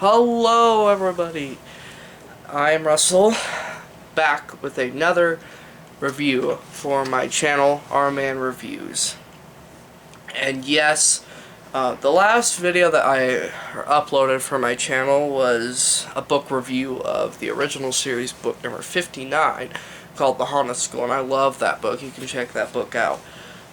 Hello everybody, I'm Russell, back with another review for my channel, R-Man Reviews. And yes, the last video that I uploaded for my channel was a book review of the original series, book number 59, called The Haunted School, and I love that book. You can check that book out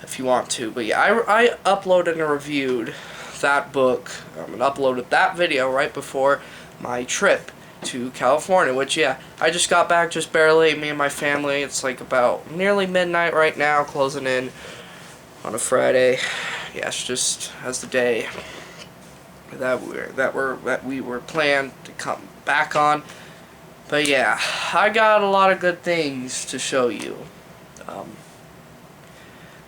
if you want to. But yeah, I uploaded and reviewed that book and uploaded that video right before my trip to California, which, yeah, I just got back just barely, me and my family. It's like about nearly midnight right now, closing in on a Friday. Yes, just as the day that we were planned to come back on. But yeah, I got a lot of good things to show you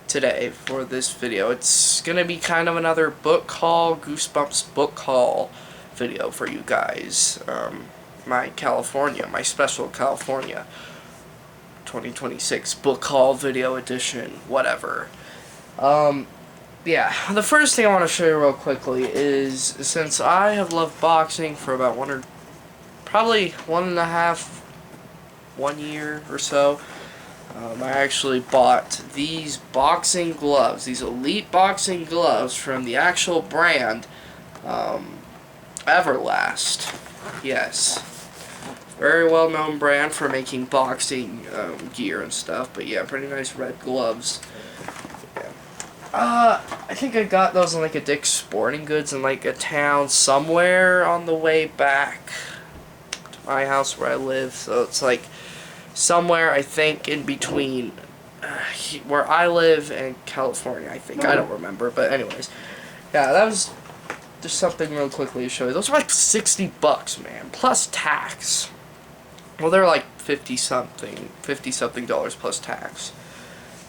today for this video. It's gonna be kind of another book haul, Goosebumps book haul video for you guys. My special California 2026 book haul video edition, whatever. Yeah, the first thing I want to show you real quickly is, since I have loved boxing for about probably 1 year or so, I actually bought these boxing gloves, these elite boxing gloves from the actual brand, Everlast. Yes. Very well known brand for making boxing gear and stuff, but yeah, pretty nice red gloves. Yeah. I think I got those in like a Dick's Sporting Goods in like a town somewhere on the way back to my house where I live, so it's like somewhere, I think, in between where I live and California, I think. I don't remember, but anyways. Yeah, that was just something real quickly to show you. Those are like $60, man, plus tax. Well, they're like $50 something dollars plus tax.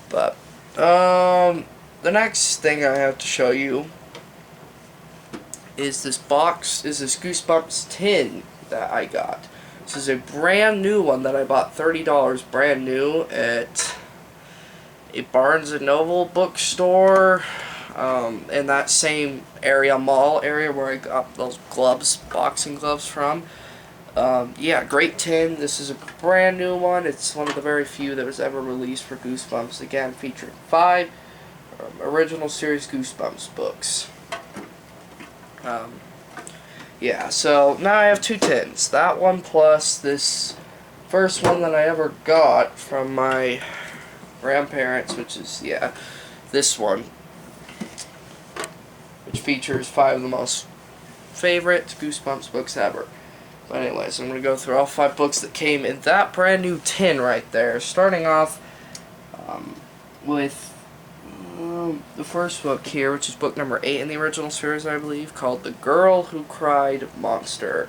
But, the next thing I have to show you is this Goosebumps tin that I got. This is a brand new one that I bought $30 brand new at a Barnes & Noble bookstore in that same mall area where I got those gloves, boxing gloves from. Yeah, great tin. This is a brand new one. It's one of the very few that was ever released for Goosebumps. Again, featuring 5 original series Goosebumps books. Yeah, so now I have 2 tins. That one plus this first one that I ever got from my grandparents, which is, yeah, this one, which features 5 of the most favorite Goosebumps books ever. But anyways, I'm going to go through all 5 books that came in that brand new tin right there, starting off with the first book here, which is book number 8 in the original series, I believe, called The Girl Who Cried Monster.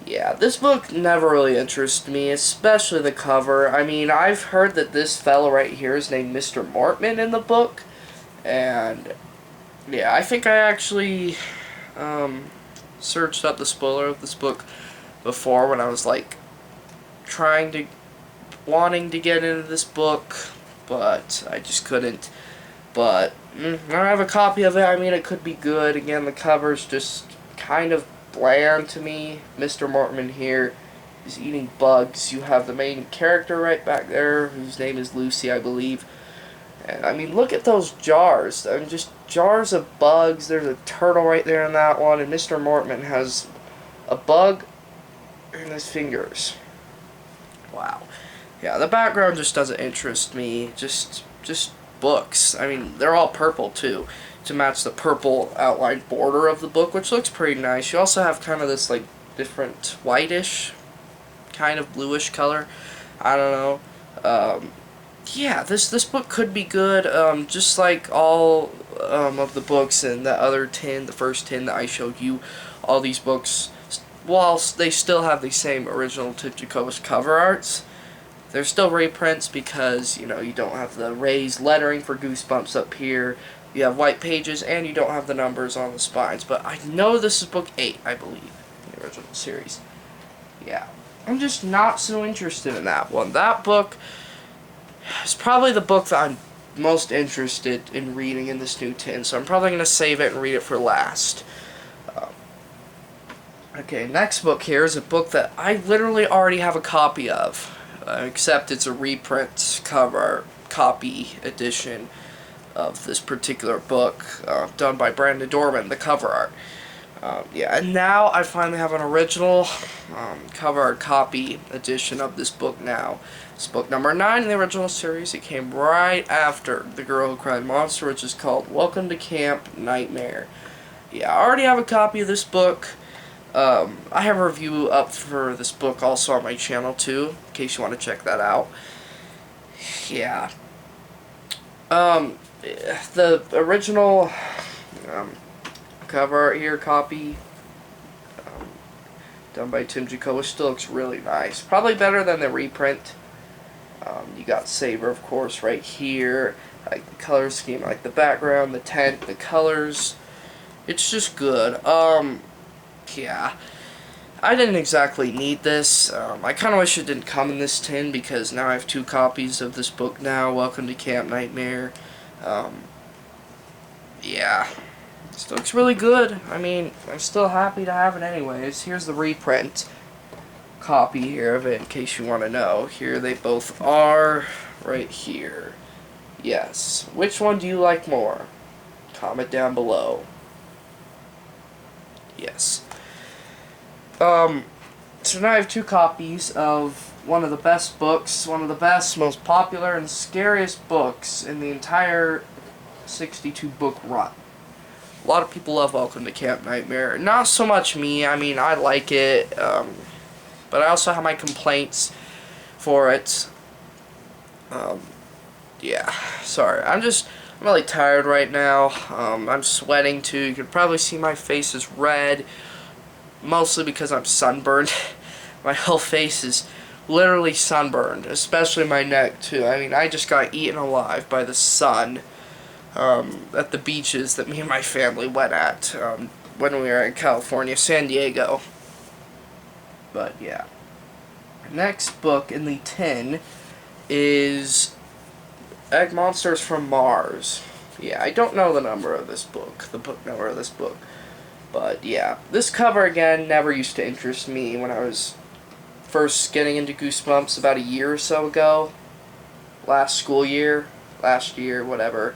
Yeah, this book never really interested me, especially the cover. I mean, I've heard that this fella right here is named Mr. Mortman in the book, and yeah, I think I actually searched up the spoiler of this book before when I was like wanting to get into this book, but I just couldn't. But I have a copy of it. I mean, it could be good. Again, the cover's just kind of bland to me. Mr. Mortman here is eating bugs. You have the main character right back there, whose name is Lucy, I believe. And I mean, look at those jars. I mean, just jars of bugs. There's a turtle right there in that one, and Mr. Mortman has a bug in his fingers. Wow. Yeah, the background just doesn't interest me. Just books. I mean, they're all purple too, to match the purple outlined border of the book, which looks pretty nice. You also have kind of this like different whitish, kind of bluish color. I don't know. Yeah, this book could be good. Just like all of the books in the other tin, the first tin that I showed you, all these books, whilst they still have the same original tip-to-coast cover arts, they're still reprints because, you know, you don't have the raised lettering for Goosebumps up here. You have white pages, and you don't have the numbers on the spines. But I know this is book 8, I believe, in the original series. Yeah. I'm just not so interested in that one. That book is probably the book that I'm most interested in reading in this new tin, so I'm probably going to save it and read it for last. Okay, next book here is a book that I literally already have a copy of, except it's a reprint cover copy edition of this particular book, done by Brandon Dorman, the cover art. Yeah, and now I finally have an original cover art copy edition of this book now. It's book number 9 in the original series. It came right after The Girl Who Cried Monster, which is called Welcome to Camp Nightmare. Yeah, I already have a copy of this book. I have a review up for this book also on my channel too, in case you want to check that out. Yeah. The original cover art here, copy, done by Tim Jacobo, still looks really nice. Probably better than the reprint. You got Saber, of course, right here. I like the color scheme, I like the background, the tent, the colors. It's just good. Yeah. I didn't exactly need this. I kind of wish it didn't come in this tin, because now I have 2 copies of this book now, Welcome to Camp Nightmare. Yeah. Still looks really good. I mean, I'm still happy to have it anyways. Here's the reprint copy here of it, in case you want to know. Here they both are, right here. Yes. Which one do you like more? Comment down below. Yes. So now I have 2 copies of one of the best books, one of the best, most popular, and scariest books in the entire 62 book run. A lot of people love Welcome to Camp Nightmare. Not so much me. I mean, I like it, but I also have my complaints for it. Yeah, sorry. I'm really tired right now. I'm sweating too. You can probably see my face is red, mostly because I'm sunburned. My whole face is literally sunburned, especially my neck too. I mean, I just got eaten alive by the sun at the beaches that me and my family went at when we were in California, San Diego. But yeah. Next book in the tin is Egg Monsters from Mars. Yeah, I don't know the number of this book, the book number of this book. But yeah, this cover again never used to interest me when I was first getting into Goosebumps about a year or so ago. Last school year, last year, whatever.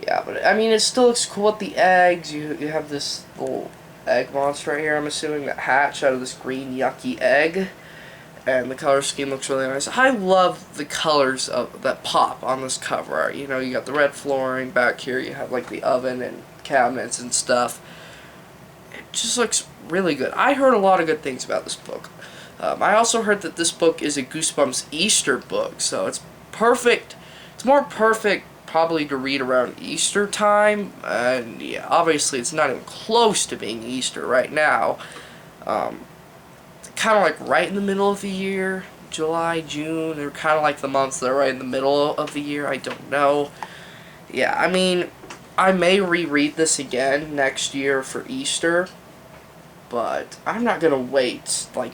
Yeah, but I mean, it still looks cool with the eggs. You have this little egg monster right here, I'm assuming, that hatch out of this green yucky egg. And the color scheme looks really nice. I love the colors that pop on this cover art. You know, you got the red flooring back here. You have like the oven and cabinets and stuff. It just looks really good. I heard a lot of good things about this book. I also heard that this book is a Goosebumps Easter book, so it's perfect. It's more perfect probably to read around Easter time, and yeah, obviously it's not even close to being Easter right now. Kind of like right in the middle of the year, July, June, they're kind of like the months that are right in the middle of the year, I don't know. Yeah, I mean, I may reread this again next year for Easter, but I'm not gonna wait, like,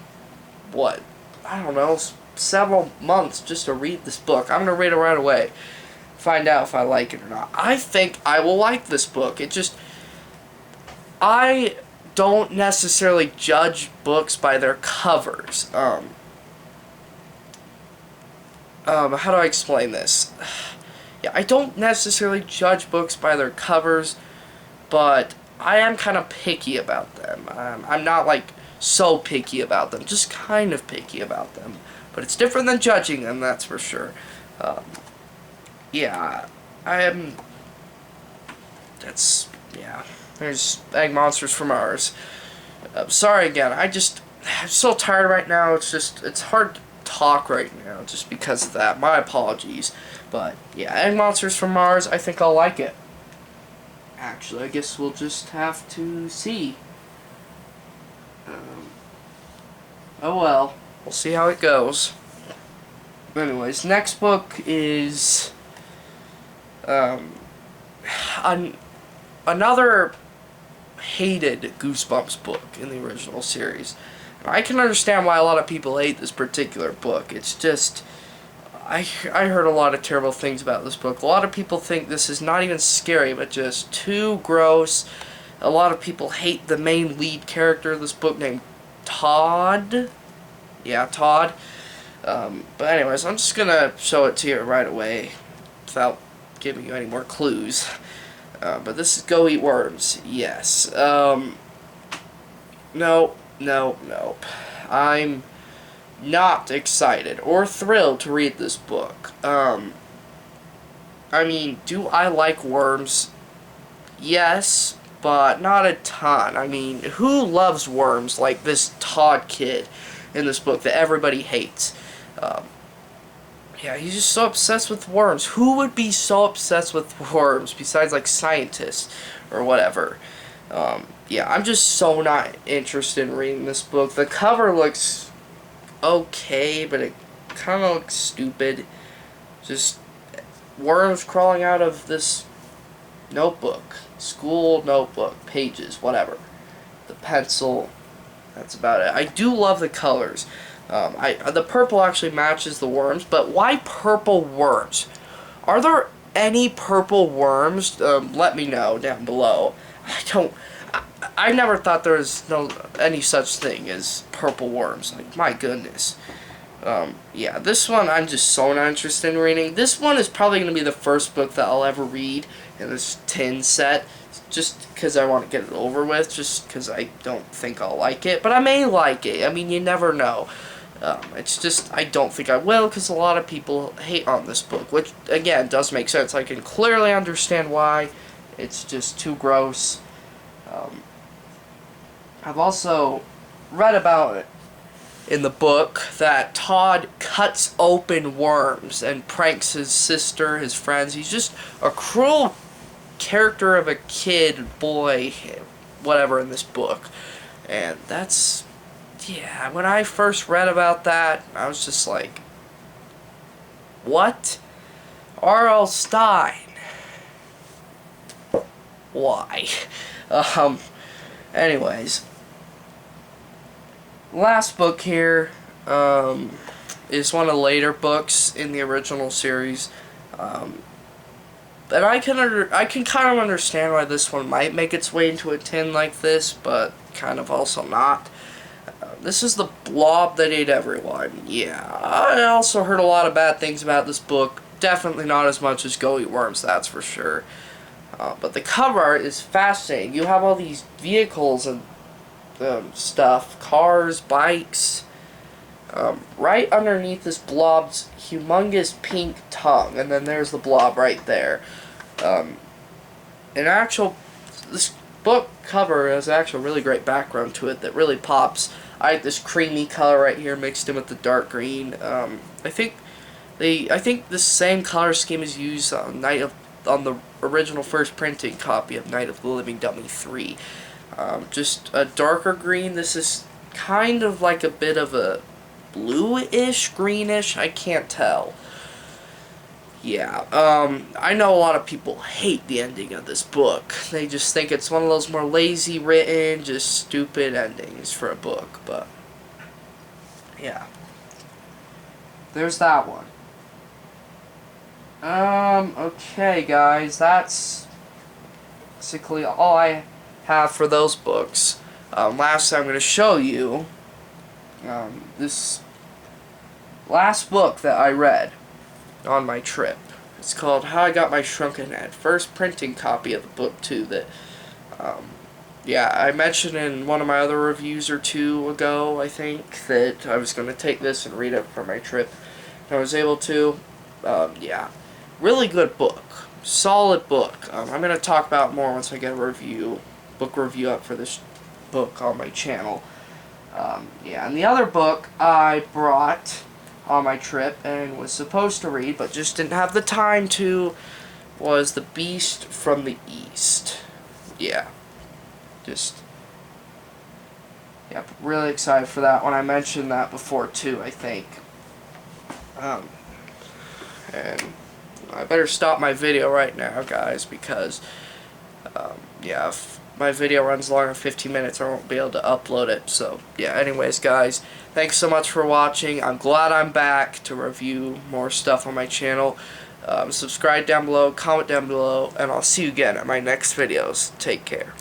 what, I don't know, several months just to read this book. I'm gonna read it right away. Find out if I like it or not. I think I will like this book. I don't necessarily judge books by their covers. How do I explain this? Yeah, I don't necessarily judge books by their covers, but I am kind of picky about them. I'm not like so picky about them, just kind of picky about them. But it's different than judging them, that's for sure. Yeah, yeah. There's Egg Monsters from Mars. Sorry again, I'm so tired right now, it's hard to talk right now just because of that. My apologies. But, yeah, Egg Monsters from Mars, I think I'll like it. Actually, I guess we'll just have to see. Oh well, we'll see how it goes. Anyways, next book is another hated Goosebumps book in the original series. I can understand why a lot of people hate this particular book. It's just, I heard a lot of terrible things about this book. A lot of people think this is not even scary, but just too gross. a lot of people hate the main lead character of this book named Todd. Yeah, Todd. But anyways, I'm just gonna show it to you right away without giving you any more clues. But this is Go Eat Worms. Yes. No. I'm not excited or thrilled to read this book. I mean, do I like worms? Yes, but not a ton. I mean, who loves worms like this Todd kid in this book that everybody hates? Yeah, he's just so obsessed with worms. Who would be so obsessed with worms besides, like, scientists or whatever? Yeah, I'm just so not interested in reading this book. The cover looks okay, but it kind of looks stupid. Just worms crawling out of this notebook. School notebook. Pages, whatever. The pencil. That's about it. I do love the colors. The purple actually matches the worms, but why purple worms? Are there any purple worms? Let me know down below. I never thought there was any such thing as purple worms. Like, my goodness. Yeah, this one I'm just so not interested in reading. This one is probably going to be the first book that I'll ever read in this tin set, just because I want to get it over with, just because I don't think I'll like it. But I may like it. I mean, you never know. It's just, I don't think I will, because a lot of people hate on this book, which, again, does make sense. I can clearly understand why. It's just too gross. I've also read about it in the book that Todd cuts open worms and pranks his sister, his friends. He's just a cruel character of a kid, boy, whatever, in this book. And that's, yeah, when I first read about that, I was just like, what? R.L. Stein. Why? Anyways. Last book here is one of the later books in the original series. And I can kind of understand why this one might make its way into a tin like this, but kind of also not. This is The Blob That Ate Everyone. Yeah, I also heard a lot of bad things about this book. Definitely not as much as Go Eat Worms, that's for sure. But the cover art is fascinating. You have all these vehicles and stuff, cars, bikes, right underneath this blob's humongous pink tongue, and then there's the blob right there. This book cover has actually a really great background to it that really pops. I have this creamy color right here mixed in with the dark green. I think the same color scheme is used on the original first printing copy of Night of the Living Dummy 3. Just a darker green. This is kind of like a bit of a bluish, greenish, I can't tell. Yeah, I know a lot of people hate the ending of this book. They just think it's one of those more lazy written, just stupid endings for a book, but yeah. There's that one. Okay guys, that's basically all I have for those books. Last I'm going to show you this last book that I read on my trip. It's called How I Got My Shrunken Head. First printing copy of the book too that yeah, I mentioned in one of my other reviews or two ago, I think, that I was going to take this and read it for my trip. And I was able to. Yeah, really good book. Solid book. I'm going to talk about it more once I get a book review up for this book on my channel. Yeah, and the other book I brought on my trip and was supposed to read but just didn't have the time to was The Beast from the East. Yeah. Yep, really excited for that one. I mentioned that before too, I think. And I better stop my video right now, guys, because yeah, if my video runs longer than 15 minutes, I won't be able to upload it. So, yeah, anyways, guys, thanks so much for watching. I'm glad I'm back to review more stuff on my channel. Subscribe down below, comment down below, and I'll see you again at my next videos. Take care.